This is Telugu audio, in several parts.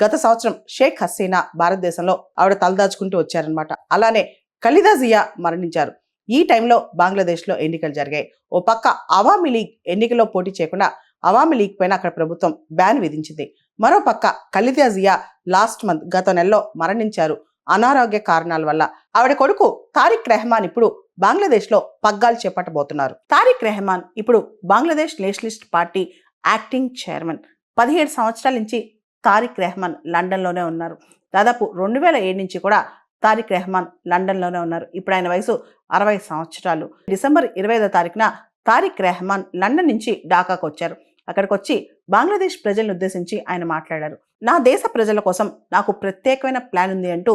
గత సంవత్సరం షేక్ హసీనా భారతదేశంలో ఆవిడ తలదాచుకుంటూ వచ్చారనమాట. అలానే ఖలీదా జియా మరణించారు. ఈ టైంలో బంగ్లాదేశ్లో ఎన్నికలు జరిగాయి. ఓ పక్క అవామీ లీగ్ ఎన్నికల్లో పోటీ చేయకుండా అవామీ లీగ్ పైన అక్కడ ప్రభుత్వం బ్యాన్ విధించింది. మరో పక్క ఖలీదా జియా లాస్ట్ మంత్ గత నెలలో మరణించారు అనారోగ్య కారణాల వల్ల. ఆవిడ కొడుకు తారిక్ రెహమాన్ ఇప్పుడు బంగ్లాదేశ్లో పగ్గాలు చేపట్టబోతున్నారు. తారిక్ రెహమాన్ ఇప్పుడు Bangladesh Nationalist party acting chairman. 17 సంవత్సరాల నుంచి తారిక్ రెహమాన్ లండన్లోనే ఉన్నారు. దాదాపు 2007 నుంచి కూడా తారిక్ రెహమాన్ లండన్లోనే ఉన్నారు. ఇప్పుడు ఆయన వయసు 60 సంవత్సరాలు. డిసెంబర్ 25వ తారీఖున తారిక్ రెహమాన్ లండన్ నుంచి ఢాకాకు వచ్చారు. అక్కడికి వచ్చి బంగ్లాదేశ్ ప్రజలను ఉద్దేశించి ఆయన మాట్లాడారు. నా దేశ ప్రజల కోసం నాకు ప్రత్యేకమైన ప్లాన్ ఉంది అంటూ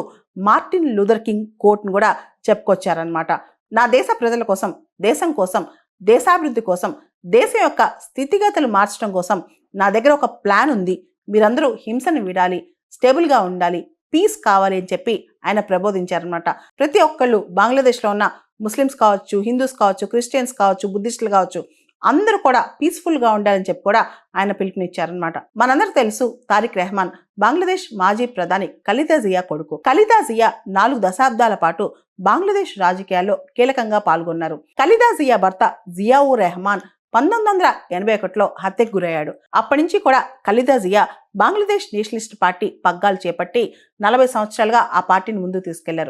మార్టిన్ లూథర్ కింగ్ కోట్ను కూడా చెప్పుకొచ్చారనమాట. నా దేశ ప్రజల కోసం, దేశం కోసం, దేశాభివృద్ధి కోసం, దేశం యొక్క స్థితిగతులు మార్చడం కోసం నా దగ్గర ఒక ప్లాన్ ఉంది. మీరందరూ హింసను విడాలి, స్టేబుల్గా ఉండాలి, పీస్ కావాలి అని చెప్పి ఆయన ప్రబోధించారనమాట. ప్రతి ఒక్కళ్ళు బంగ్లాదేశ్లో ఉన్న ముస్లిమ్స్ కావచ్చు, హిందూస్ కావచ్చు, క్రిస్టియన్స్ కావచ్చు, బుద్ధిస్టులు కావచ్చు, అందరూ కూడా పీస్ఫుల్గా ఉండాలని చెప్పి కూడా ఆయన పిలుపునిచ్చారనమాట. మనందరూ తెలుసు తారిక్ రెహమాన్ బంగ్లాదేశ్ మాజీ ప్రధాని ఖలీదా జియా కొడుకు. ఖలీదా జియా 4 దశాబ్దాల పాటు బంగ్లాదేశ్ రాజకీయాల్లో కీలకంగా పాల్గొన్నారు. ఖలీదా జియా భర్త జియావుర్ రెహమాన్ 1981లో హత్యకు గురయ్యాడు. అప్పటి నుంచి కూడా ఖలీదా జియా బంగ్లాదేశ్ నేషనలిస్ట్ పార్టీ పగ్గాలు చేపట్టి 40 సంవత్సరాలుగా ఆ పార్టీని ముందుకు తీసుకెళ్లారు.